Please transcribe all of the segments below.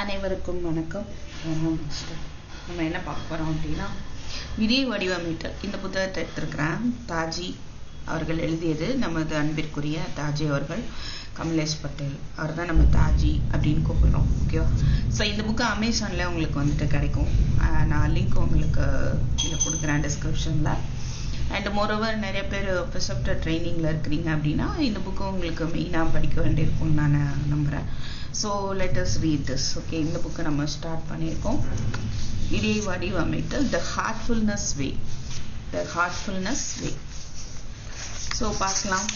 அனைவருக்கும் வணக்கம். நம்ம என்ன பார்க்க போறோம் அப்படின்னா, விதியை வடிவமைத்தல். இந்த புத்தகத்தை எடுத்திருக்கிறேன். தாஜி அவர்கள் எழுதியது. நமது அன்பிற்குரிய தாஜி அவர்கள், கமலேஷ் பட்டேல் அவர் தான் நம்ம தாஜி அப்படின்னு கூப்பிடுறோம். ஓகேவா? ஸோ இந்த புக்கு அமேசானில் உங்களுக்கு வந்துட்டு கிடைக்கும். நான் லிங்க் உங்களுக்கு இதில் கொடுக்குறேன் டிஸ்கிரிப்ஷனில். அண்ட் மோரோவர் நிறைய பேர் ப்ரிசெப்டர் ட்ரைனிங்கில் இருக்கிறீங்க அப்படின்னா இந்த புக்கு உங்களுக்கு மெயினாக படிக்க வேண்டியிருக்கும்னு நான் நம்புகிறேன். So let us read this. Okay, இந்த புக்கை நம்ம ஸ்டார்ட் பண்ணியிருக்கோம். விதியை வடிவமைத்தல், த ஹார்ட்ஃபுல்னஸ் வே. த ஹார்ட்ஃபுல்னஸ் வே. ஸோ பார்க்கலாம்.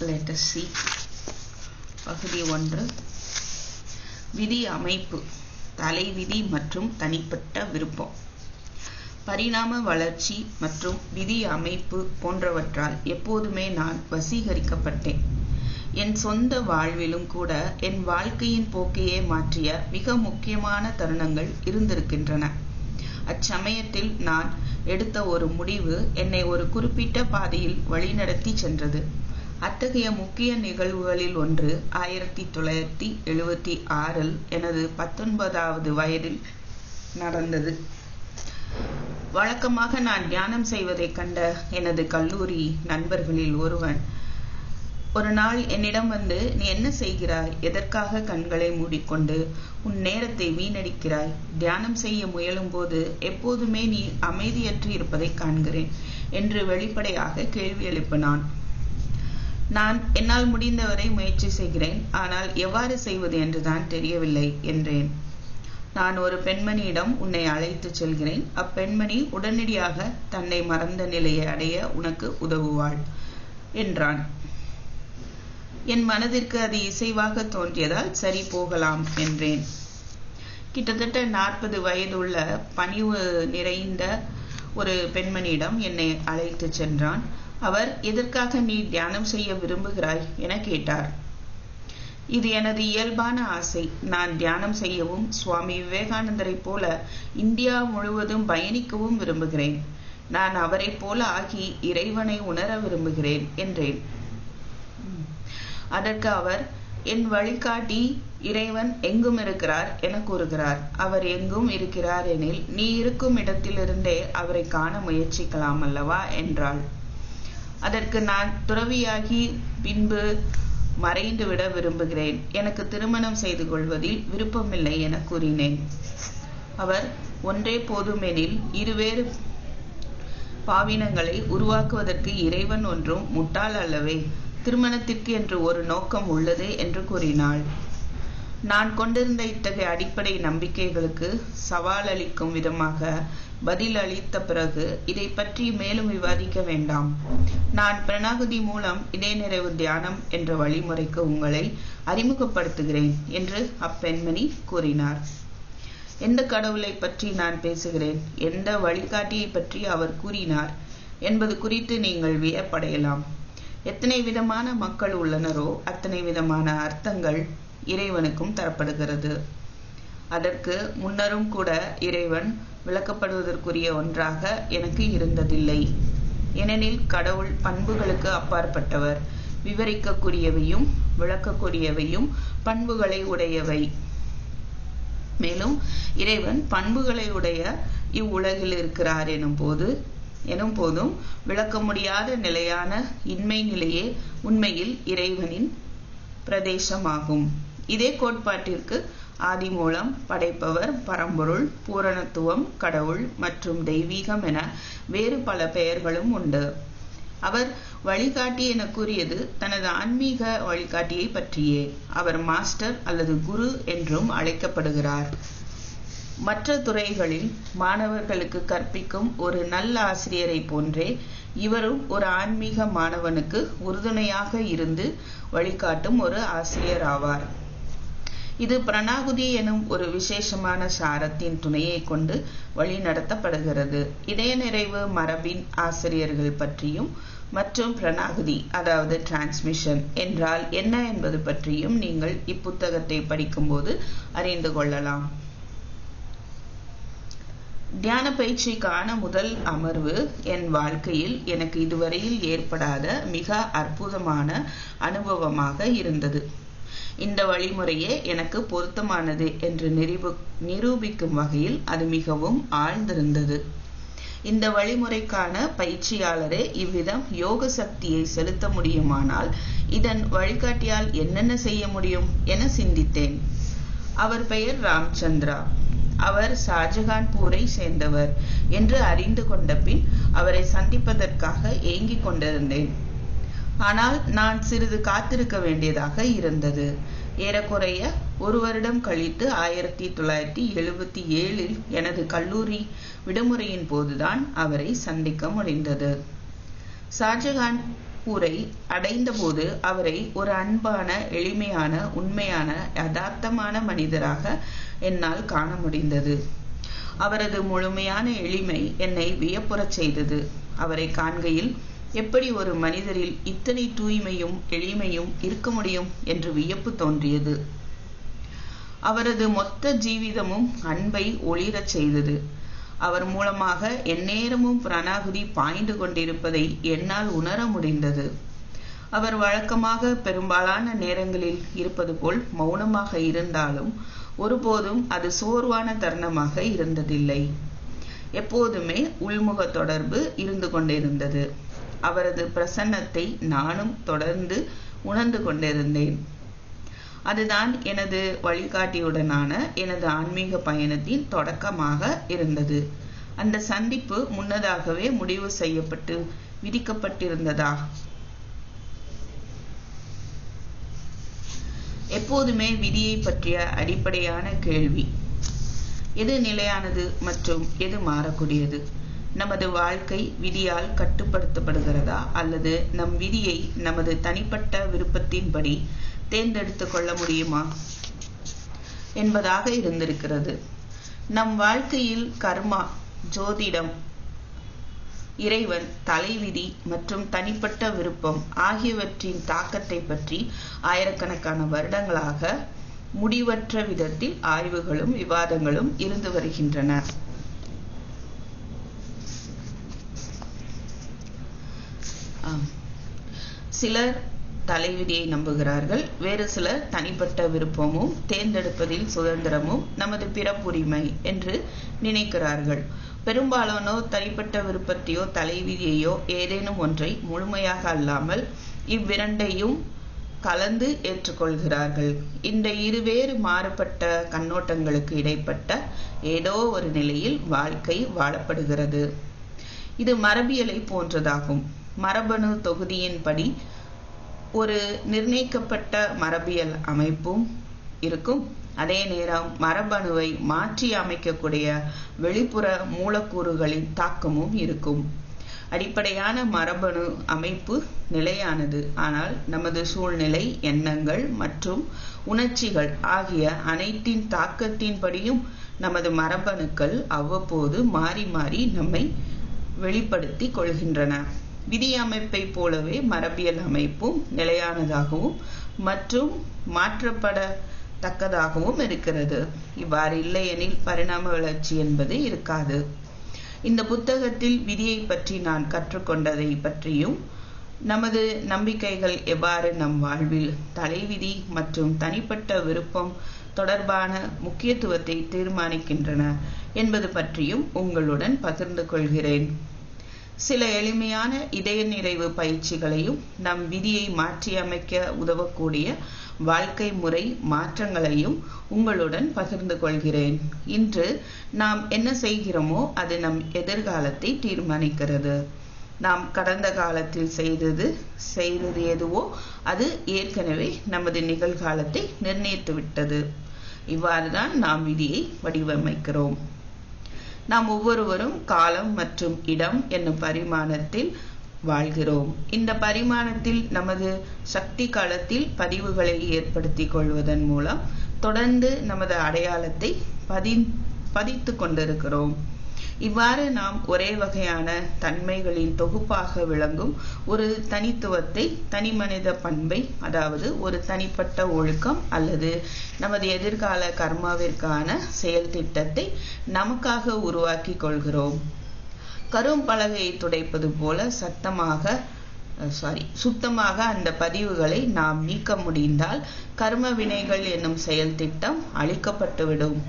Let us see. பகுதி 1. விதி அமைப்பு, தலைவிதி மற்றும் தனிப்பட்ட விருப்பம். பரிணாம வளர்ச்சி மற்றும் விதி அமைப்பு போன்றவற்றால் எப்போதுமே நான் வசீகரிக்கப்பட்டேன். என் சொந்த வாழ்விலும் கூட என் வாழ்க்கையின் போக்கையே மாற்றிய மிக முக்கியமான தருணங்கள் இருந்திருக்கின்றன. அச்சமயத்தில் நான் எடுத்த ஒரு முடிவு என்னை ஒரு குறிப்பிட்ட பாதையில் வழிநடத்தி சென்றது. அத்தகைய முக்கிய நிகழ்வுகளில் ஒன்று 1976 எனது 19வது வயதில் நடந்தது. வழக்கமாக நான் தியானம் செய்வதை கண்ட எனது கல்லூரி நண்பர்களில் ஒருவன் ஒரு நாள் என்னிடம் வந்து, நீ என்ன செய்கிறாய்? எதற்காக கண்களை மூடிக்கொண்டு உன் நேரத்தை வீணடிக்கிறாய்? தியானம் செய்ய முயலும் போது எப்போதுமே நீ அமைதியற்று இருப்பதை காண்கிறேன் என்று வெளிப்படையாக கேள்வி எழுப்பினான். நான் என்னால் முடிந்தவரை முயற்சி செய்கிறேன், ஆனால் எவ்வாறு செய்வது என்றுதான் தெரியவில்லை என்றேன். நான் ஒரு பெண்மணியிடம் உன்னை அழைத்து செல்கிறேன். அப்பெண்மணி உடனடியாக தன்னை மறந்த நிலையை அடைய உனக்கு உதவுவாள் என்றான். என் மனதிற்கு அது இசைவாக தோன்றியதால் சரி, போகலாம் என்றேன். கிட்டத்தட்ட 40 வயதுள்ள பணிவு நிறைந்த ஒரு பெண்மணியிடம் என்னை அழைத்து சென்றான். அவர், எதற்காக நீ தியானம் செய்ய விரும்புகிறாய் என கேட்டார். இது எனது இயல்பான ஆசை. நான் தியானம் செய்யவும் சுவாமி விவேகானந்தரை போல இந்தியா முழுவதும் பயணிக்கவும் விரும்புகிறேன். நான் அவரை போல ஆகி இறைவனை உணர விரும்புகிறேன் என்றேன். அதற்கு அவர், என் வழிகாட்டி இறைவன் எங்கும் இருக்கிறார் என கூறுகிறார். அவர் எங்கும் இருக்கிறார் எனில் நீ இருக்கும் இடத்திலிருந்தே அவரை காண முயற்சிக்கலாம் அல்லவா என்றாள். அதற்கு நான் துறவியாகி பின்பு மறைந்து விட விரும்புகிறேன். எனக்கு திருமணம் செய்து கொள்வதில் விருப்பமில்லை என கூறினேன். அவர், ஒன்றே போதுமெனில் இருவேறு பாவினங்களை உருவாக்குவதற்கு இறைவன் ஒன்றும் முட்டாள் அல்லவே. திருமணத்திற்கு என்று ஒரு நோக்கம் உள்ளது என்று கூறினாள். நான் கொண்டிருந்த இத்தகைய அடிப்படை நம்பிக்கைகளுக்கு சவால் அளிக்கும் விதமாக பதில் அளித்த பிறகு, இதை பற்றி மேலும் விவாதிக்க வேண்டாம். நான் பிரணாகுதி மூலம் இதே நிறைவு தியானம் என்ற வழிமுறைக்கு உங்களை அறிமுகப்படுத்துகிறேன் என்று அப்பெண்மணி கூறினார். எந்த கடவுளை பற்றி நான் பேசுகிறேன், எந்த வழிகாட்டியை பற்றி அவர் கூறினார் என்பது குறித்து நீங்கள் வியப்படையலாம். எத்தனை விதமான மக்கள் உள்ளனரோ அத்தனை விதமான அர்த்தங்கள் இறைவனுக்கும் தரப்படுகிறது. அதற்கு முன்னரும் கூட இறைவன் விளக்கப்படுவதற்குரிய ஒன்றாக எனக்கு இருந்ததில்லை. ஏனெனில் கடவுள் பண்புகளுக்கு அப்பாற்பட்டவர், விவரிக்கக்கூடியவையும் விளக்கக்கூடியவையும் பண்புகளை உடையவை. மேலும் இறைவன் பண்புகளை உடைய இவ்வுலகில் இருக்கிறார் எனும் போதும் விளக்க முடியாத நிலையான இன்மை நிலையே உண்மையில் இறைவனின் பிரதேசமாகும். இதே கோட்பாட்டிற்கு ஆதி மூலம், படைப்பவர், பரம்பொருள், பூரணத்துவம், கடவுள் மற்றும் தெய்வீகம் என வேறு பல பெயர்களும் உண்டு. அவர் வழிகாட்டி என கூறியது தனது ஆன்மீக வழிகாட்டியை பற்றியே. அவர் மாஸ்டர் அல்லது குரு என்றும் அழைக்கப்படுகிறார். மற்ற துறைகளில் மாணவர்களுக்கு கற்பிக்கும் ஒரு நல்ல ஆசிரியரை போன்றே இவரும் ஒரு ஆன்மீக மாணவனுக்கு உறுதுணையாக இருந்து வழிகாட்டும் ஒரு ஆசிரியர் ஆவார். இது பிரணாகுதி எனும் ஒரு விசேஷமான சாரத்தின் துணையை கொண்டு வழி நடத்தப்படுகிறது. இதய நிறைவு மரபின் ஆசிரியர்கள் பற்றியும் மற்றும் பிரணாகுதி அதாவது டிரான்ஸ்மிஷன் என்றால் என்ன என்பது பற்றியும் நீங்கள் இப்புத்தகத்தை படிக்கும்போது அறிந்து கொள்ளலாம். தியான பயிற்சிக்கான முதல் அமர்வு என் வாழ்க்கையில் எனக்கு இதுவரையில் ஏற்படாத மிக அற்புதமான அனுபவமாக இருந்தது. இந்த வழிமுறையே எனக்கு பொருத்தமானது என்று நிரூபிக்கும் வகையில் அது மிகவும் ஆழ்ந்திருந்தது. இந்த வழிமுறைக்கான பயிற்சியாளரே இவ்விதம் யோக சக்தியை செலுத்த முடியுமானால் இதன் வழிகாட்டியால் என்னென்ன செய்ய முடியும் என சிந்தித்தேன். அவர் பெயர் ராம்சந்திரா. அவர் ஷாஜகான்பூரை சேர்ந்தவர் என்று அறிந்து கொண்ட பின் அவரை சந்திப்பதற்காக ஏங்கிக் கொண்டிருந்தேன். ஆனால் நான் சிறிது காத்திருக்க வேண்டியதாக இருந்தது. ஏறக்குறைய 1 வருடம் கழித்து 1977 எனது கல்லூரி விடுமுறையின் போதுதான் அவரை சந்திக்க முடிந்தது. ஷாஜகான்பூரை அடைந்த போது அவரை ஒரு அன்பான, எளிமையான, உண்மையான, யதார்த்தமான மனிதராக என்னால் காண முடிந்தது. அவரது முழுமையான எளிமை என்னை வியப்புறச் செய்தது. அவரை காண்கையில் எப்படி ஒரு மனிதரில் இத்தனை தூய்மையும் எளிமையும் இருக்க முடியும் என்று வியப்பு தோன்றியது. அவரது மொத்த ஜீவிதமும் அன்பை ஒளிரச் செய்தது. அவர் மூலமாக எந்நேரமும் பிராணாகுதி பாய்ந்து கொண்டிருப்பதை என்னால் உணர முடிந்தது. அவர் வழக்கமாக பெரும்பாலான நேரங்களில் இருப்பது போல் மௌனமாக இருந்தாலும் ஒருபோதும் அது சோர்வான தருணமாக இருந்ததில்லை. எப்போதுமே உள்முக தொடர்பு இருந்து கொண்டிருந்தது. அவரது பிரசன்னத்தை நானும் தொடர்ந்து உணர்ந்து கொண்டிருந்தேன். அதுதான் எனது வழிகாட்டியுடனான எனது ஆன்மீக பயணத்தின் தொடக்கமாக இருந்தது. அந்த சந்திப்பு முன்னதாகவே முடிவு செய்யப்பட்டு விதிக்கப்பட்டிருந்ததா? எப்போதுமே விதியை பற்றிய அடிப்படையான கேள்வி. எது நிலையானது மற்றும் எது மாறக்கூடியது? நமது வாழ்க்கை விதியால் கட்டுப்படுத்தப்படுகிறதா அல்லது நம் விதியை நமது தனிப்பட்ட விருப்பத்தின்படி தேர்ந்தெடுத்து கொள்ள முடியுமா என்பதாக இருந்திருக்கிறது. நம் வாழ்க்கையில் கர்மா, ஜோதிடம், இறைவன், தலைவிதி மற்றும் தனிப்பட்ட விருப்பம் ஆகியவற்றின் தாக்கத்தை பற்றி ஆயிரக்கணக்கான வருடங்களாக முடிவற்ற விதத்தில் ஆய்வுகளும் விவாதங்களும் இருந்து வருகின்றன. சிலர் தலைவிதியை நம்புகிறார்கள். வேறு சிலர் தனிப்பட்ட விருப்பமும் தேர்ந்தெடுப்பதில் சுதந்திரமும் நமது பிறப்புரிமை என்று நினைக்கிறார்கள். பெரும்பாலானோர் தனிப்பட்ட விருப்பத்தையோ தலைவிதியையோ ஏதேனும் ஒன்றை முழுமையாக அல்லாமல் இவ்விரண்டையும் கலந்து ஏற்றுக்கொள்கிறார்கள். இந்த இருவேறு மாறுபட்ட கண்ணோட்டங்களுக்கு இடைப்பட்ட ஏதோ ஒரு நிலையில் வாழ்க்கை வாழப்படுகிறது. இது மரபியலை போன்றதாகும். மரபணு தொகுதியின்படி ஒரு நிர்ணயிக்கப்பட்ட மரபியல் அமைப்பும் இருக்கும். அதே நேரம் மரபணுவை மாற்றி அமைக்கக்கூடிய வெளிப்புற மூலக்கூறுகளின் தாக்கமும் இருக்கும். அடிப்படையான மரபணு அமைப்பு நிலையானது. ஆனால் நமது சூழ்நிலை, எண்ணங்கள் மற்றும் உணர்ச்சிகள் ஆகிய அனைத்தின் தாக்கத்தின்படியும் நமது மரபணுக்கள் அவ்வப்போது மாறி மாறி நம்மை வெளிப்படுத்தி கொள்கின்றன. விதி அமைப்பை போலவே மரபியல் அமைப்பும் நிலையானதாகவும் மற்றும் மாற்றப்படத்தக்கதாகவும் இருக்கிறது. இவ்வாறு இல்லையெனில் பரிணாம வளர்ச்சி என்பது இருக்காது. இந்த புத்தகத்தில் விதியை பற்றி நான் கற்றுக்கொண்டதை பற்றியும் நமது நம்பிக்கைகள் எவ்வாறு நம் வாழ்வில் தலைவிதி மற்றும் தனிப்பட்ட விருப்பம் தொடர்பான முக்கியத்துவத்தை தீர்மானிக்கின்றன என்பது பற்றியும் உங்களுடன் பகிர்ந்து கொள்கிறேன். சில எளிமையான இதய நிறைவு பயிற்சிகளையும் நம் விதியை மாற்றியமைக்க உதவக்கூடிய வாழ்க்கை முறை மாற்றங்களையும் உங்களுடன் பகிர்ந்து கொள்கிறேன். இன்று நாம் என்ன செய்கிறோமோ அது நம் எதிர்காலத்தை தீர்மானிக்கிறது. நாம் கடந்த காலத்தில் செய்தது எதுவோ அது ஏற்கனவே நமது நிகழ்காலத்தை நிர்ணயித்து விட்டது. இவ்வாறுதான் நாம் விதியை வடிவமைக்கிறோம். நாம் ஒவ்வொருவரும் காலம் மற்றும் இடம் என்னும் பரிமாணத்தில் வாழ்கிறோம். இந்த பரிமாணத்தில் நமது சக்தி காலத்தில் பதிவுகளை ஏற்படுத்திக் கொள்வதன் மூலம் தொடர்ந்து நமது அடையாளத்தை பதித்து கொண்டிருக்கிறோம். இவ்வாறு நாம் ஒரே வகையான தன்மைகளின் தொகுப்பாக விளங்கும் ஒரு தனித்துவத்தை, தனிமனித பண்பை, அதாவது ஒரு தனிப்பட்ட ஒழுக்கம் அல்லது நமது எதிர்கால கர்மாவிற்கான செயல் திட்டத்தை நமக்காக உருவாக்கி கொள்கிறோம். கரும்பலகையை துடைப்பது போல சுத்தமாக அந்த பதிவுகளை நாம் நீக்க முடிந்தால் கர்ம வினைகள் என்னும் செயல் திட்டம் அழிக்கப்பட்டுவிடும்.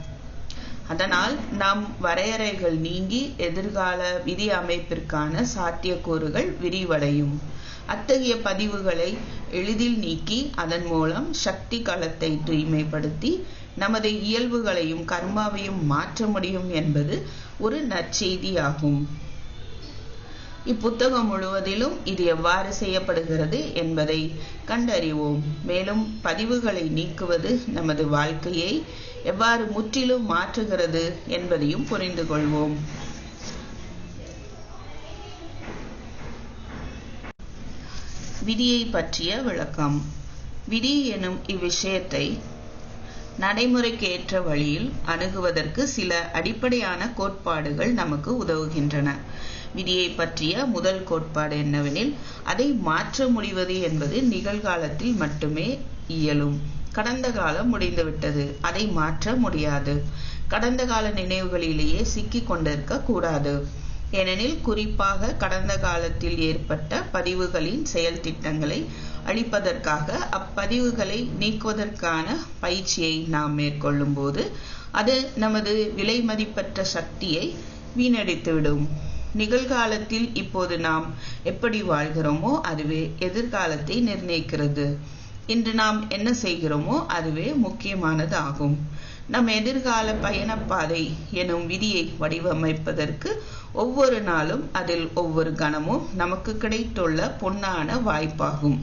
அதனால் நம் வரையறைகள் நீங்கி எதிர்கால விதி அமைப்பிற்கான சாத்தியக்கூறுகள் விரிவடையும். அத்தகைய பதிவுகளை எளிதில் நீக்கி அதன் மூலம் சக்தி களத்தை தூய்மைப்படுத்தி நமது இயல்புகளையும் கர்மாவையும் மாற்ற முடியும் என்பது ஒரு நற்செய்தியாகும். இப்புத்தகம் முழுவதிலும் இது எவ்வாறு செய்யப்படுகிறது என்பதை கண்டறிவோம். மேலும் பதிவுகளை நீக்குவது நமது வாழ்க்கையை எவ்வாறு முற்றிலும் மாற்றுகிறது என்பதையும் புரிந்து கொள்வோம். விதியை பற்றிய விளக்கம். விதி எனும் இவ்விஷயத்தை நடைமுறைக்கேற்ற வழியில் அணுகுவதற்கு சில அடிப்படையான கோட்பாடுகள் நமக்கு உதவுகின்றன. விதியை பற்றிய முதல் கோட்பாடு என்னவெனில், அதை மாற்ற முடிவது என்பது நிகழ்காலத்தில் மட்டுமே இயலும். கடந்த காலம் முடிந்துவிட்டது, அதை மாற்ற முடியாது. கடந்த கால நினைவுகளிலேயே சிக்கிக் கொண்டிருக்க கூடாது. ஏனெனில் குறிப்பாக கடந்த காலத்தில் ஏற்பட்ட பதிவுகளின் செயல் திட்டங்களை அழிப்பதற்காக அப்பதிவுகளை நீக்குவதற்கான பயிற்சியை நாம் மேற்கொள்ளும் போது அது நமது விலை மதிப்பற்ற சக்தியை வீணடித்துவிடும். நிகழ்காலத்தில் இப்போது நாம் எப்படி வாழ்கிறோமோ அதுவே எதிர்காலத்தை நிர்ணயிக்கிறது. இன்று நாம் என்ன செய்கிறோமோ அதுவே முக்கியமானது ஆகும். நம் எதிர்கால பயணப்பாதை எனும் விதியை வடிவமைப்பதற்கு ஒவ்வொரு நாளும், அதில் ஒவ்வொரு கணமும் நமக்கு கிடைத்துள்ள பொன்னான வாய்ப்பாகும்.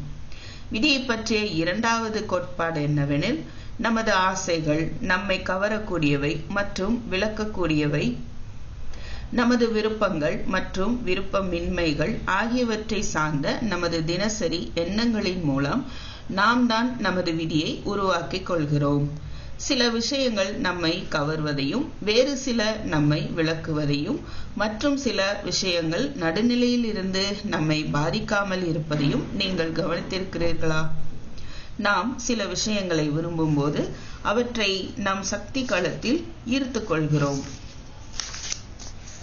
விதியை பற்றிய இரண்டாவது கோட்பாடு என்னவெனில், நமது ஆசைகள் நம்மை கவரக்கூடியவை மற்றும் விளக்கக்கூடியவை. நமது விருப்பங்கள் மற்றும் விருப்பமின்மைகள் ஆகியவற்றை சார்ந்த நமது தினசரி எண்ணங்களின் மூலம் நாம் தான் நமது விதியை உருவாக்கிக் கொள்கிறோம். சில விஷயங்கள் நம்மை கவர்வதையும், வேறு சில நம்மை விளக்குவதையும், மற்றும் சில விஷயங்கள் நடுநிலையில் இருந்து நம்மை பாதிக்காமல் இருப்பதையும் நீங்கள் கவனித்திருக்கிறீர்களா? நாம் சில விஷயங்களை விரும்பும் போது அவற்றை நம் சக்தி களத்தில் ஈர்த்து கொள்கிறோம்.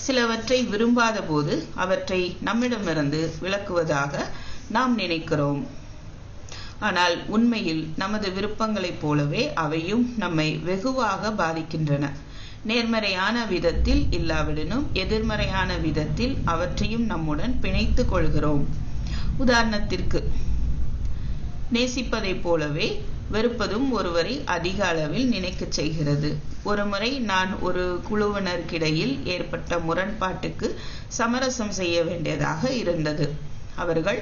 சிலவற்றை விரும்பாத போது அவற்றை நம்மிடமிருந்து விலக்குவதாக நாம் நினைக்கிறோம். ஆனால் உண்மையில் நமது விருப்பங்களைப் போலவே அவையும் நம்மை வெகுவாக பாதிக்கின்றன. நேர்மறையான விதத்தில் இல்லாவிடனும் எதிர்மறையான விதத்தில் அவற்றையும் நம்முடன் பிணைத்து கொள்கிறோம். உதாரணத்திற்கு, நேசிப்பதைப் போலவே வெறுப்பதும் ஒருவரை அதிக அளவில் நினைக்கச் செய்கிறது. ஒருமுறை நான் ஒரு குழுவினருக்கிடையில் ஏற்பட்ட முரண்பாட்டுக்கு சமரசம் செய்ய வேண்டியதாக இருந்தது. அவர்கள்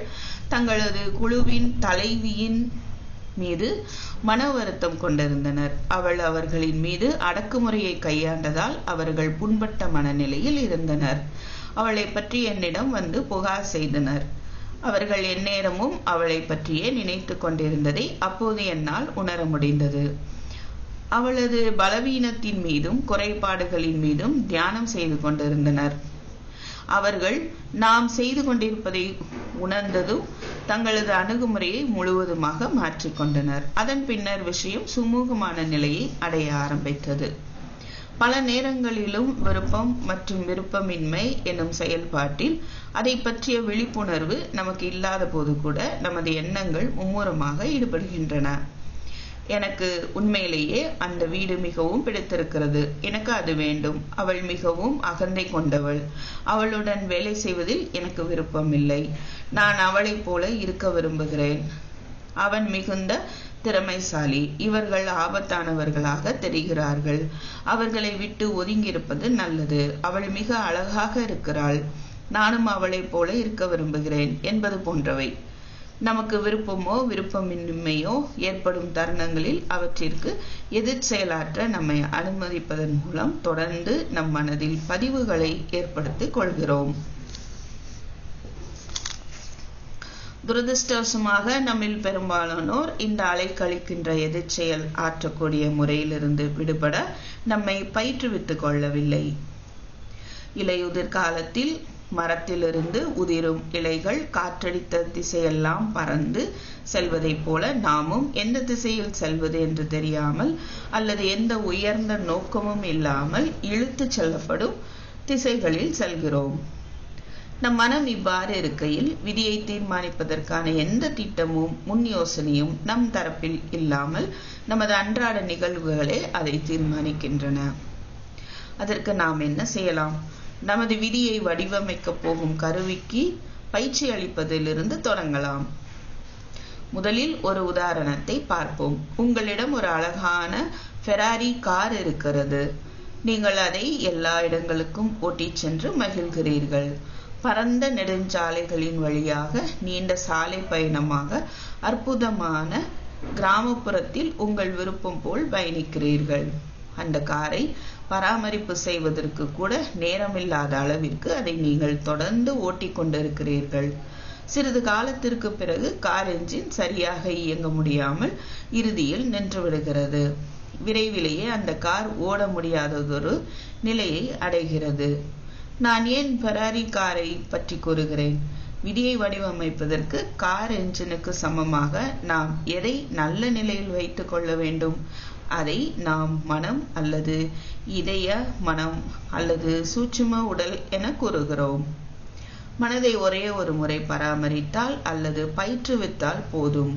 தங்களது குழுவின் தலைவியின் மீது மன வருத்தம் கொண்டிருந்தனர். அவள் அவர்களின் மீது அடக்குமுறையை கையாண்டதால் அவர்கள் புண்பட்ட மனநிலையில் இருந்தனர். அவளை பற்றி என்னிடம் வந்து புகார் செய்தனர். அவர்கள் எந்நேரமும் அவளை பற்றியே நினைத்து கொண்டிருந்ததை அப்போது என்னால் உணர முடிந்தது. அவளது பலவீனத்தின் மீதும் குறைபாடுகளின் மீதும் தியானம் செய்து கொண்டிருந்தனர். அவர்கள் நாம் செய்து கொண்டிருப்பதை உணர்ந்ததும் தங்களது அணுகுமுறையை முழுவதுமாக மாற்றிக்கொண்டனர். அதன் பின்னர் விஷயம் சுமூகமான நிலையை அடைய ஆரம்பித்தது. பல நேரங்களிலும் விருப்பம் மற்றும் விருப்பமின்மை என்னும் செயல்பாட்டில் அதை பற்றிய விழிப்புணர்வு நமக்கு இல்லாத போது கூட நமது எண்ணங்கள் மும்முரமாக ஈடுபடுகின்றன. எனக்கு உண்மையிலேயே அந்த வீடு மிகவும் பிடித்திருக்கிறது, எனக்கு அது வேண்டும், அவள் மிகவும் அகந்தை கொண்டவள், அவளுடன் வேலை செய்வதில் எனக்கு விருப்பம் இல்லை, நான் அவளைப் போல இருக்க விரும்புகிறேன், அவன் மிகுந்த திறமைசாலி, இவர்கள் ஆபத்தானவர்களாக தெரிகிறார்கள், அவர்களை விட்டு ஒதுங்கியிருப்பது நல்லது, அவள் மிக அழகாக இருக்கிறாள், நானும் அவளைப் போல இருக்க விரும்புகிறேன் என்பது போன்றவை. நமக்கு விருப்பமோ விருப்பமின்மையோ ஏற்படும் தருணங்களில் அவற்றிற்கு எதிர் செயலாற்ற நம்மை அனுமதிப்பதன் மூலம் தொடர்ந்து நம் மனதில் பதிவுகளை ஏற்படுத்திக் கொள்கிறோம். துரதிருஷ்டவசமாக நம்மில் பெரும்பாலானோர் இந்த அலைக்கழிக்கின்ற எதிர்ச்செயல் ஆற்றக்கூடிய முறையிலிருந்து விடுபட நம்மை பயிற்றுவித்துக் கொள்ளவில்லை. இலையுதிர் காலத்தில் மரத்திலிருந்து உதிரும் இலைகள் காற்றடித்த திசையெல்லாம் பறந்து செல்வதைப் போல நாமும் எந்த திசையில் செல்வது என்று தெரியாமல் அல்லது எந்த உயர்ந்த நோக்கமும் இல்லாமல் இழுத்துச் செல்லப்படும் திசைகளில் செல்கிறோம். நம் மனம் இவ்வாறு இருக்கையில் விதியை தீர்மானிப்பதற்கான எந்த திட்டமும் முன் யோசனையும் நம் தரப்பில் இல்லாமல் நமது அன்றாட நிகழ்வுகளே அதை தீர்மானிக்கின்றன. அதற்கு நாம் என்ன செய்யலாம்? நமது விதியை வடிவமைக்கப் போகும் கருவிக்கு பயிற்சி அளிப்பதிலிருந்து தொடங்கலாம். முதலில் ஒரு உதாரணத்தை பார்ப்போம். உங்களிடம் ஒரு அழகான ஃபெராரி கார் இருக்கிறது. நீங்கள் அதை எல்லா இடங்களுக்கும் ஓட்டிச் சென்று மகிழ்கிறீர்கள். பரந்த நெடுஞ்சாலைகளின் வழியாக நீண்ட சாலை பயணமாக அற்புதமான கிராமப்புறத்தில் உங்கள் விருப்பம் போல் பயணிக்கிறீர்கள். அந்த காரை பராமரிப்பு செய்வதற்கு கூட நேரமில்லாத அளவிற்கு அதை நீங்கள் தொடர்ந்து ஓட்டிக் கொண்டிருக்கிறீர்கள். சிறிது காலத்திற்கு பிறகு கார் என்ஜின் சரியாக இயங்க முடியாமல் இறுதியில் நின்று விடுகிறது. விரைவிலேயே அந்த கார் ஓட முடியாததொரு நிலையை அடைகிறது. நான் ஏன் ஃபெராரி காரை பற்றி கூறுகிறேன்? விதியை வடிவமைப்பதற்கு கார் என்ஜினுக்கு சமமாக நாம் எதை நல்ல நிலையில் வைத்துக் கொள்ள வேண்டும்? அதை நாம் மனம் அல்லது இதய மனம் அல்லது சூட்சும உடல் என கூறுகிறோம். மனதை ஒரே ஒரு முறை பராமரித்தால் அல்லது பயிற்றுவித்தால் போதும்,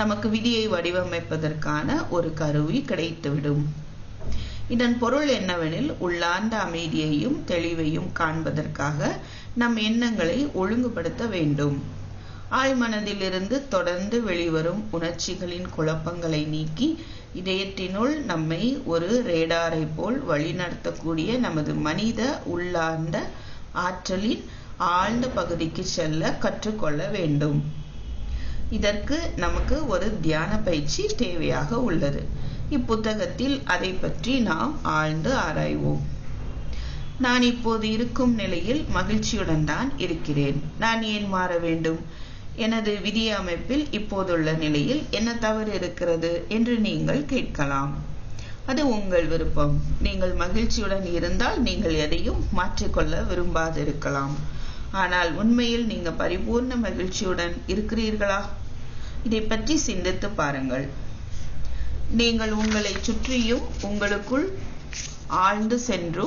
நமக்கு விதியை வடிவமைப்பதற்கான ஒரு கருவி கிடைத்துவிடும். இதன் பொருள் என்னவெனில், உள்ளார்ந்த அமைதியையும் தெளிவையும் காண்பதற்காக நம் எண்ணங்களை ஒழுங்குபடுத்த வேண்டும். ஆழ்மனதிலிருந்து தொடர்ந்து வெளிவரும் உணர்ச்சிகளின் குழப்பங்களை நீக்கி இதயத்தினுள் நம்மை ஒரு ரேடாரை போல் வழிநடத்தக்கூடிய நமது மனித உள்ளார்ந்த ஆற்றலின் ஆழ்ந்த பகுதிக்கு செல்ல கற்றுக்கொள்ள வேண்டும். இதற்கு நமக்கு ஒரு தியான பயிற்சி தேவையாக உள்ளது. இப்புத்தகத்தில் அதை பற்றி நாம் ஆழ்ந்து ஆராய்வோம். நான் இப்போது இருக்கும் நிலையில் மகிழ்ச்சியுடன் தான் இருக்கிறேன். நான் ஏன் மாற வேண்டும்? எனது விதி அமைப்பில் இப்போதுள்ள நிலையில் என்ன தவறு இருக்கிறது என்று நீங்கள் கேட்கலாம். அது உங்கள் விருப்பம். நீங்கள் மகிழ்ச்சியுடன் இருந்தால் நீங்கள் எதையும் மாற்றிக்கொள்ள விரும்பாதிருக்கலாம். ஆனால் உண்மையில் நீங்கள் பரிபூர்ண மகிழ்ச்சியுடன் இருக்கிறீர்களா? இதை பற்றி சிந்தித்து பாருங்கள். நீங்கள் உங்களை சுற்றியும் உங்களுக்குள் ஆழ்ந்து சென்று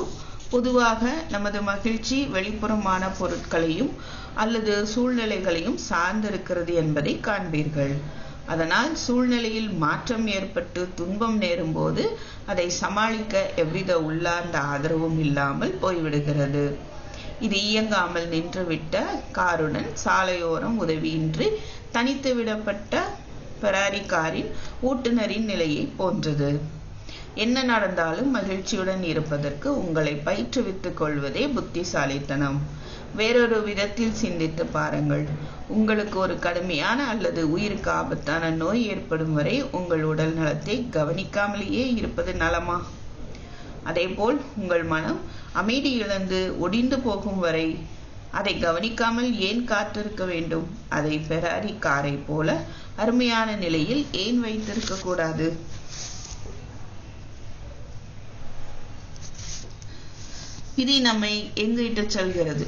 பொதுவாக நமது மகிழ்ச்சி வெளிப்புறமான பொருட்களையும் அல்லது சூழ்நிலைகளையும் சார்ந்திருக்கிறது என்பதை காண்பீர்கள். அதனால் சூழ்நிலையில் மாற்றம் ஏற்பட்டு துன்பம் நேரும் போது அதை சமாளிக்க எவ்வித உள்ளார்ந்த ஆதரவும் இல்லாமல் போய்விடுகிறது. இது இயங்காமல் நின்றுவிட்ட காருடன் சாலையோரம் உதவியின்றி தனித்து விடப்பட்ட ஃபெராரி காரின் ஓட்டுநரின் நிலையை போன்றது. என்ன நடந்தாலும் மகிழ்ச்சியுடன் இருப்பதற்கு உங்களை பயிற்றுவித்துக் கொள்வதே புத்திசாலித்தனம். வேறொரு விதத்தில் சிந்தித்து பாருங்கள். உங்களுக்கு ஒரு கடுமையான அல்லது உயிருக்கு ஆபத்தான நோய் ஏற்படும் வரை உங்கள் உடல் நலத்தை கவனிக்காமலேயே இருப்பது நலமா? அதேபோல் உங்கள் மனம் அமைதி இழந்து ஒடிந்து போகும் வரை அதை கவனிக்காமல் ஏன் காத்திருக்க வேண்டும்? அதை ஃபெராரி காரை போல அருமையான நிலையில் ஏன் வைத்திருக்க கூடாது? விதி நம்மை எங்கு இட்டுச் செல்கிறது?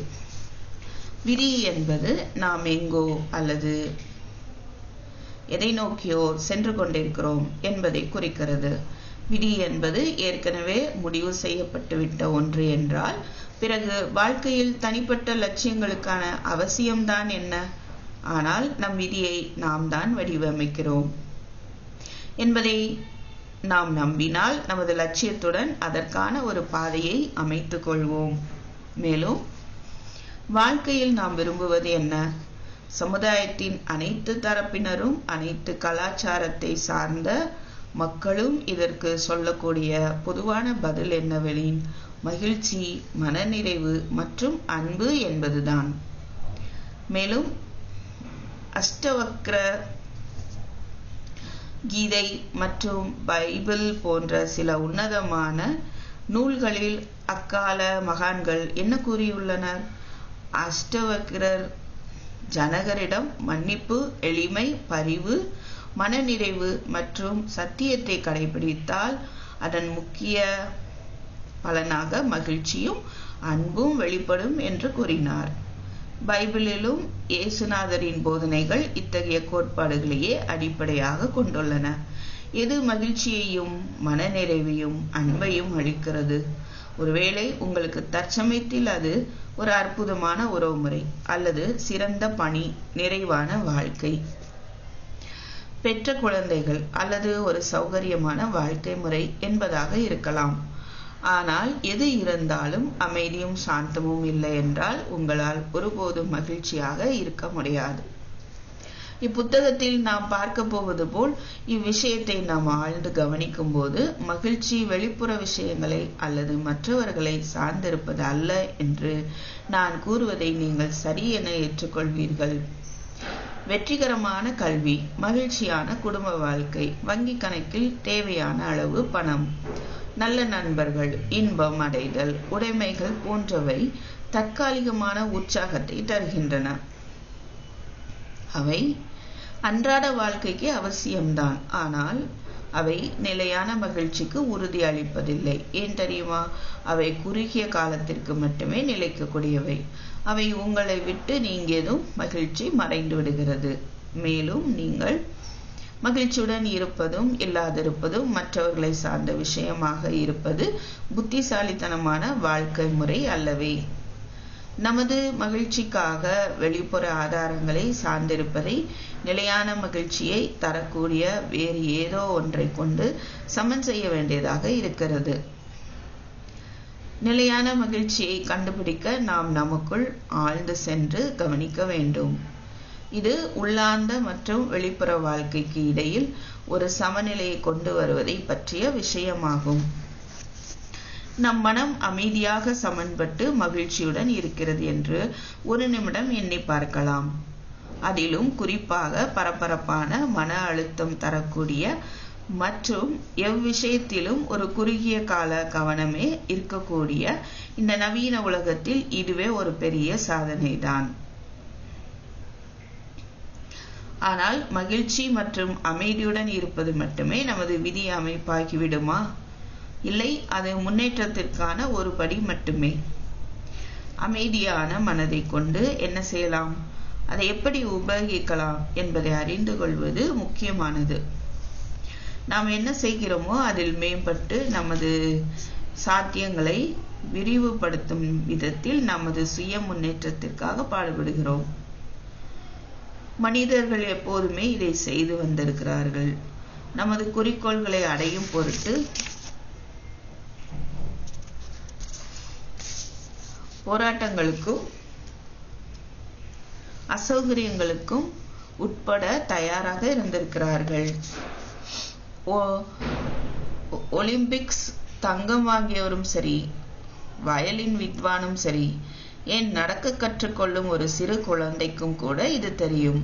விதி என்பது நாம் எங்கோ அல்லது எதை நோக்கியோ சென்று கொண்டிருக்கிறோம் என்பதை குறிக்கிறது. விதி என்பது ஏற்கனவே முடிவு செய்யப்பட்டுவிட்ட ஒன்று என்றால் பிறகு வாழ்க்கையில் தனிப்பட்ட லட்சியங்களுக்கான அவசியம்தான் என்ன? ஆனால் நம் விதியை நாம் தான் வடிவமைக்கிறோம் என்பதை நாம் நம்பினால் நமது லட்சியத்துடன் அதற்கான ஒரு பாதையை அமைத்துக் கொள்வோம். மேலும் வாழ்க்கையில் நாம் விரும்புவது என்ன? சமுதாயத்தின் அனைத்து தரப்பினரும் அனைத்து கலாச்சாரத்தை சார்ந்த மக்களும் இதற்கு சொல்லக்கூடிய பொதுவான பதில் என்னவெனில் மகிழ்ச்சி, மனநிறைவு மற்றும் அன்பு என்பதுதான். மேலும் அஷ்டவக்ர கீதை மற்றும் பைபிள் போன்ற சில உன்னதமான நூல்களில் அக்கால மகான்கள் என்ன கூறியுள்ளனர்? அஷ்டவக்ரர் ஜனகரிடம் மன்னிப்பு, எளிமை, பரிவு, மனநிறைவு மற்றும் சத்தியத்தை கடைபிடித்தால் அதன் முக்கிய பலனாக மகிழ்ச்சியும் அன்பும் வெளிப்படும் என்று கூறினார். பைபிளிலும் இயேசுநாதரின் போதனைகள் இத்தகைய கோட்பாடுகளையே அடிப்படையாக கொண்டுள்ளன. எது மகிழ்ச்சியையும் மனநிறைவையும் அன்பையும் அளிக்கிறது? ஒருவேளை உங்களுக்கு தற்சமயத்தில் அது ஒரு அற்புதமான உறவுமுறை அல்லது சிறந்த பணி, நிறைவான வாழ்க்கை, பெற்ற குழந்தைகள் அல்லது ஒரு சௌகரியமான வாழ்க்கை முறை என்பதாக இருக்கலாம். ஆனால் எது இருந்தாலும் அமைதியும் சாந்தமும் இல்லை என்றால் உங்களால் ஒருபோதும் மகிழ்ச்சியாக இருக்க முடியாது. இப்புத்தகத்தில் நாம் பார்க்க போவது போல் இவ்விஷயத்தை நாம் ஆழ்ந்து கவனிக்கும் போது மகிழ்ச்சி வெளிப்புற விஷயங்களை அல்லது மற்றவர்களை சார்ந்திருப்பது அல்ல என்று நான் கூறுவதை நீங்கள் சரி என ஏற்றுக்கொள்வீர்கள். வெற்றிகரமான கல்வி, மகிழ்ச்சியான குடும்ப வாழ்க்கை, வங்கி கணக்கில் தேவையான அளவு பணம், நல்ல நண்பர்கள், இன்பம் அடைதல், உடைமைகள் போன்றவை தற்காலிகமான உற்சாகத்தை தருகின்றன. அவை அன்றாட வாழ்க்கைக்கு அவசியம்தான். ஆனால் அவை நிலையான மகிழ்ச்சிக்கு உறுதி அளிப்பதில்லை. ஏன் தெரியுமா? அவை குறுகிய காலத்திற்கு மட்டுமே நிலைக்கக்கூடியவை. அவை உங்களை விட்டு நீங்கியதும் மகிழ்ச்சி மறைந்து விடுகிறது. மேலும் நீங்கள் மகிழ்ச்சியுடன் இருப்பதும் இல்லாதிருப்பதும் மற்றவர்களை சார்ந்த விஷயமாக இருப்பது புத்திசாலித்தனமான வாழ்க்கை முறை அல்லவே. நமது மகிழ்ச்சிக்காக வெளிப்புற ஆதாரங்களை சார்ந்திருப்பதை நிலையான மகிழ்ச்சியை தரக்கூடிய வேறு ஏதோ ஒன்றை கொண்டு சமன் செய்ய வேண்டியதாக இருக்கிறது. நிலையான மகிழ்ச்சியை கண்டுபிடிக்க நாம் நமக்குள் ஆழ்ந்து சென்று கவனிக்க வேண்டும். இது உள்ளார்ந்த மற்றும் வெளிப்புற வாழ்க்கைக்கு இடையில் ஒரு சமநிலையை கொண்டு வருவதை பற்றிய விஷயமாகும். நம் மனம் அமைதியாக சமன்பட்டு மகிழ்ச்சியுடன் இருக்கிறது என்று ஒரு நிமிடம் எண்ணி பார்க்கலாம். அதிலும் குறிப்பாக பரபரப்பான மன அழுத்தம் தரக்கூடிய மற்றும் எவ்விஷயத்திலும் ஒரு குறுகிய கால கவனமே இருக்கக்கூடிய இந்த நவீன உலகத்தில் இதுவே ஒரு பெரிய சாதனைதான். ஆனால் மகிழ்ச்சி மற்றும் அமைதியுடன் இருப்பது மட்டுமே நமது விதி அமைப்பாகிவிடுமா? இல்லை, அது முன்னேற்றத்திற்கான ஒரு படி மட்டுமே. அமைதியான மனதை கொண்டு என்ன செய்யலாம், அதை எப்படி உபயோகிக்கலாம் என்பதை அறிந்து கொள்வது முக்கியமானது. நாம் என்ன செய்கிறோமோ அதில் மேம்பட்டு நமது சாத்தியங்களை விரிவுபடுத்தும் விதத்தில் நமது சுய முன்னேற்றத்திற்காக பாடுபடுகிறோம். மனிதர்கள் எப்போதுமே இதை செய்து வந்திருக்கிறார்கள். நமது குறிக்கோள்களை அடையும் பொருட்டு போராட்டங்களுக்கும் அசௌகரியங்களுக்கும் உட்பட தயாராக இருந்திருக்கிறார்கள். ஒலிம்பிக்ஸ் தங்கம் வாங்கியவரும் சரி, வயலின் வித்வானும் சரி, ஏன் நடக்க கற்றுக்கொள்ளும் ஒரு சிறு குழந்தைக்கும் கூட இது தெரியும்.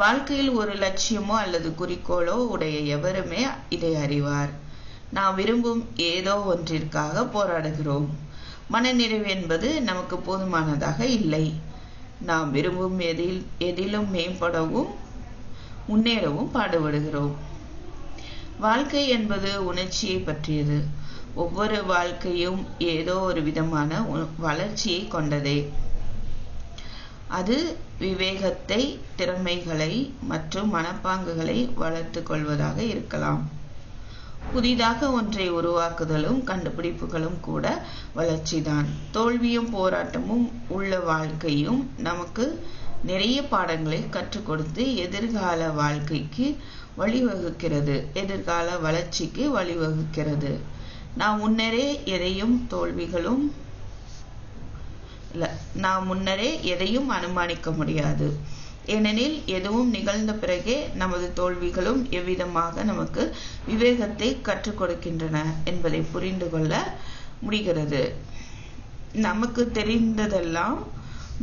வாழ்க்கையில் ஒரு லட்சியமோ அல்லது குறிக்கோளோ உடைய எவருமே இதை அறிவார். நாம் விரும்பும் ஏதோ ஒன்றிற்காக போராடுகிறோம். மனநிறைவு என்பது நமக்கு போதுமானதாக இல்லை. நாம் விரும்பும் எதிலும் மேம்படவும் முன்னேறவும் பாடுபடுகிறோம். வாழ்க்கை என்பது உணர்ச்சியை பற்றியது. ஒவ்வொரு வாழ்க்கையும் ஏதோ ஒரு விதமான வளர்ச்சியை கொண்டதே. அது விவேகத்தை, திறமைகளை மற்றும் மனப்பாங்குகளை வளர்த்து கொள்வதாக இருக்கலாம். புதிதாக ஒன்றை உருவாக்குதலும் கண்டுபிடிப்புகளும் கூட வளர்ச்சிதான். தோல்வியும் போராட்டமும் உள்ள வாழ்க்கையும் நமக்கு நிறைய பாடங்களை கற்றுக் கொடுத்து எதிர்கால வாழ்க்கைக்கு வழிவகுக்கிறது, எதிர்கால வளர்ச்சிக்கு வழிவகுக்கிறது. நாம் முன்னரே எதையும் அனுமானிக்க முடியாது. ஏனெனில் எதுவும் நிகழ்ந்த பிறகே நமது தோல்விகளும் எவ்விதமாக நமக்கு விவேகத்தை கற்றுக் கொடுக்கின்றன என்பதை புரிந்து கொள்ள முடிகிறது. நமக்கு தெரிந்ததெல்லாம்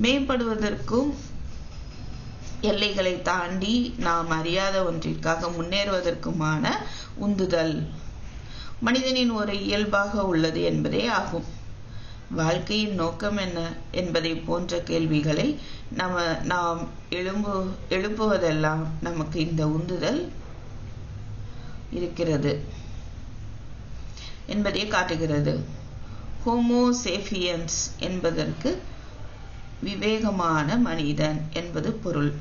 மேம்படுவதற்கும் எல்லைகளை தாண்டி நாம் அறியாத ஒன்றிற்காக முன்னேறுவதற்குமான உந்துதல் மனிதனின் ஒரு இயல்பாக உள்ளது என்பதே ஆகும். வாழ்க்கையின் நோக்கம் என்ன என்பதை போன்ற கேள்விகளை நாம் எழுப்புவதெல்லாம் நமக்கு இந்த உந்துதல் இருக்கிறது என்பதை காட்டுகிறது. ஹோமோசேபியன்ஸ் என்பதற்கு விவேகமான மனிதன் என்பது பொருள்.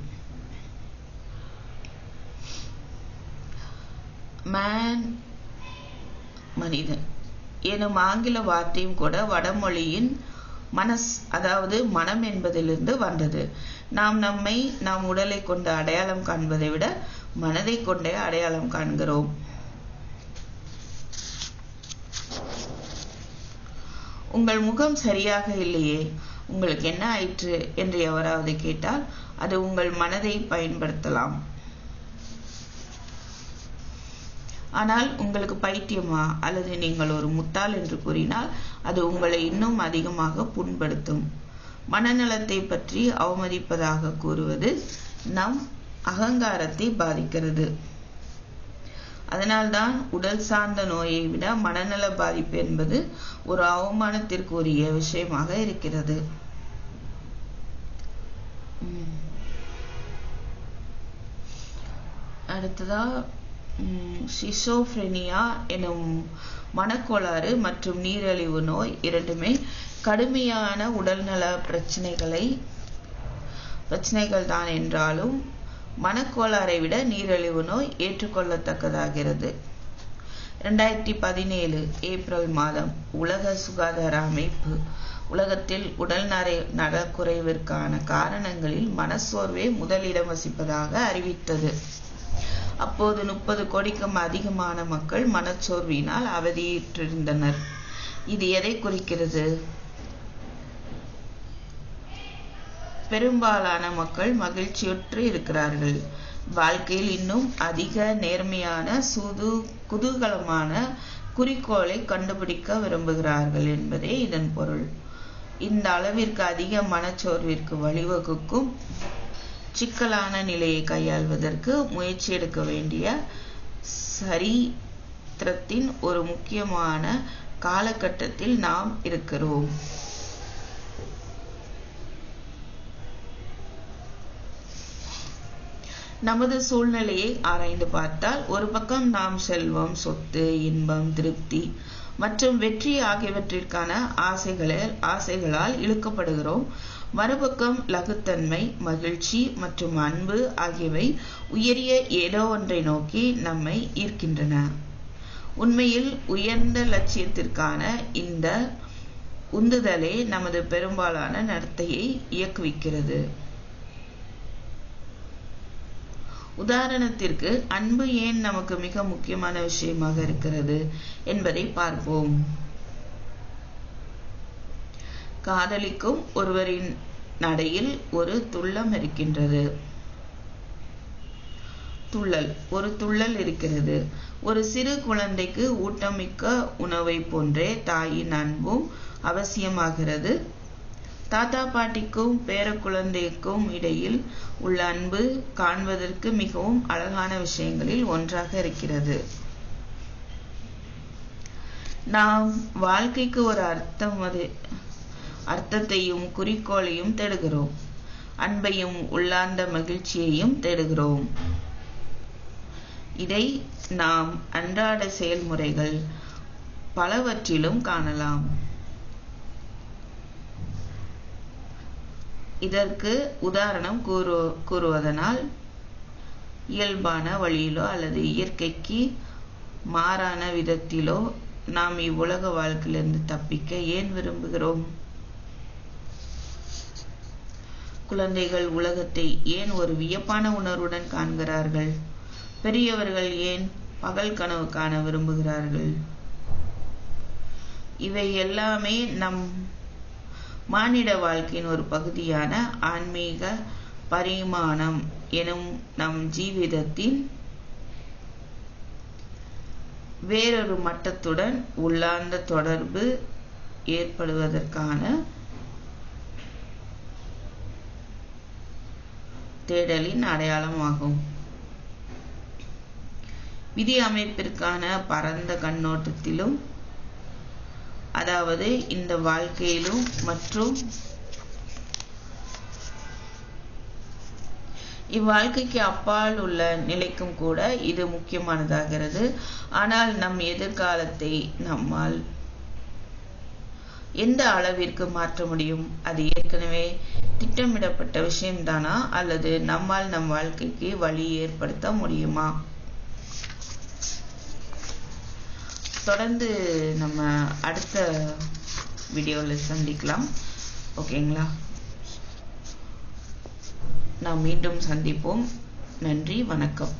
மேன் மனிதன் எனும் ஆங்கில வார்த்தையும் கூட வடமொழியின் மனஸ் அதாவது மனம் என்பதிலிருந்து வந்தது. நாம் நம்மை நம் உடலை கொண்டு அடையாளம் காண்பதை விட மனதை கொண்டே அடையாளம் காண்கிறோம். உங்கள் முகம் சரியாக இல்லையே, உங்களுக்கு என்ன ஆயிற்று என்று எவராவது கேட்டால் அது உங்கள் மனதை பயன்படுத்தலாம். ஆனால் உங்களுக்கு பைத்தியமா அல்லது நீங்கள் ஒரு முட்டாள் என்று கூறினால் அது உங்களை இன்னும் அதிகமாக புண்படுத்தும். மனநலத்தை பற்றி அவமதிப்பதாக கூறுவது நம் அகங்காரத்தை பாதிக்கிறது. அதனால்தான் உடல் சார்ந்த நோயை விட மனநல பாதிப்பு என்பது ஒரு அவமானத்திற்குரிய விஷயமாக இருக்கிறது. அடுத்ததா சிசோஃப்ரெனியா எனும் மனக்கோளாறு மற்றும் நீரிழிவு நோய் இரண்டுமே கடுமையான உடல்நல பிரச்சனைகள் தான் என்றாலும் மனக்கோளாறை விட நீரிழிவு நோய் ஏற்றுக்கொள்ளத்தக்கதாகிறது. 2017 ஏப்ரல் மாதம் உலக சுகாதார அமைப்பு உலகத்தில் உடல் நலக்குறைவிற்கான காரணங்களில் மனச்சோர்வே முதலிடம் வசிப்பதாக அறிவித்தது. அப்போது 30 கோடிக்கும் அதிகமான மக்கள் மனச்சோர்வினால் அவதியுற்றிருந்தனர். இது எதை குறிக்கிறது? பெரும்பாலான மக்கள் மகிழ்ச்சியுற்று இருக்கிறார்கள். வாழ்க்கையில் இன்னும் அதிக நேர்மையான குதூகலமான குறிக்கோளை கண்டுபிடிக்க விரும்புகிறார்கள் என்பதே இதன் பொருள். இந்த அளவிற்கு அதிக மனச்சோர்விற்கு வழிவகுக்கும் சிக்கலான நிலையை கையாள்வதற்கு முயற்சி எடுக்க வேண்டிய சரித்திரத்தின் ஒரு முக்கியமான காலகட்டத்தில் நாம் இருக்கிறோம். நமது சூழ்நிலையை ஆராய்ந்து பார்த்தால் ஒரு பக்கம் நாம் செல்வம், சொத்து, இன்பம், திருப்தி மற்றும் வெற்றி ஆகியவற்றிற்கான ஆசைகளால் இழுக்கப்படுகிறோம். மறுபக்கம் லகுத்தன்மை, மகிழ்ச்சி மற்றும் அன்பு ஆகியவை உயரிய ஏதோ ஒன்றை நோக்கி நம்மை ஈர்க்கின்றன. உண்மையில் உயர்ந்த லட்சியத்திற்கான இந்த உந்துதலே நமது பெரும்பாலான நடத்தையை இயக்குவிக்கிறது. உதாரணத்திற்கு, அன்பு ஏன் நமக்கு மிக முக்கியமான விஷயமாக இருக்கிறது என்பதை பார்ப்போம். காதலிக்கும் ஒருவரின் நடையில் ஒரு துள்ளம் இருக்கின்றது. ஒரு துள்ளல் இருக்கிறது. ஒரு சிறு குழந்தைக்கு ஊட்டமிக்க உணவை போன்றே தாயின் அன்பும் அவசியமாகிறது. தாத்தா பாட்டிக்கும் பேர குழந்தைக்கும் இடையில் உள்ள அன்பு காண்பதற்கு மிகவும் அழகான விஷயங்களில் ஒன்றாக இருக்கிறது. நாம் வாழ்க்கைக்கு ஒரு அர்த்தத்தையும் குறிக்கோளையும் தேடுகிறோம். அன்பையும் உள்ளார்ந்த மகிழ்ச்சியையும் தேடுகிறோம். இதை நாம் அன்றாட செயல்முறைகள் பலவற்றிலும் காணலாம். இதற்கு உதாரணம் கூறுவதனால் இயல்பான வழியிலோ அல்லது இயற்கைக்கு மாறான விதத்திலோ நாம் இவ்வுலக வாழ்க்கையிலிருந்து தப்பிக்க ஏன் விரும்புகிறோம்? குழந்தைகள் உலகத்தை ஏன் ஒரு வியப்பான உணர்வுடன் காண்கிறார்கள்? பெரியவர்கள் ஏன் பகல் கனவு காண விரும்புகிறார்கள்? இவை எல்லாமே நம் மானிட வாழ்க்கையின் ஒரு பகுதியான ஆன்மீக பரிமாணம் எனும் நம் ஜீவிதத்தின் வேறொரு மட்டத்துடன் உள்ளார்ந்த தொடர்பு ஏற்படுவதற்கான தேடலின் அடையாளமாகும். விதி அமைப்பிற்கான பரந்த கண்ணோட்டத்திலும், அதாவது இந்த வாழ்க்கையிலும் மற்றும் இவ்வாழ்க்கைக்கு அப்பால் உள்ள நிலைக்கும் கூட இது முக்கியமானதாகிறது. ஆனால் நம் எதிர்காலத்தை நம்மால் எந்த அளவிற்கு மாற்ற முடியும்? அது ஏற்கனவே திட்டமிடப்பட்ட விஷயம்தானா, அல்லது நம்மால் நம் வாழ்க்கைக்கு வழி ஏற்படுத்த முடியுமா? தொடர்ந்து நம்ம அடுத்த வீடியோவில் சந்திக்கலாம். ஓகேங்களா? நாம் மீண்டும் சந்திப்போம். நன்றி, வணக்கம்.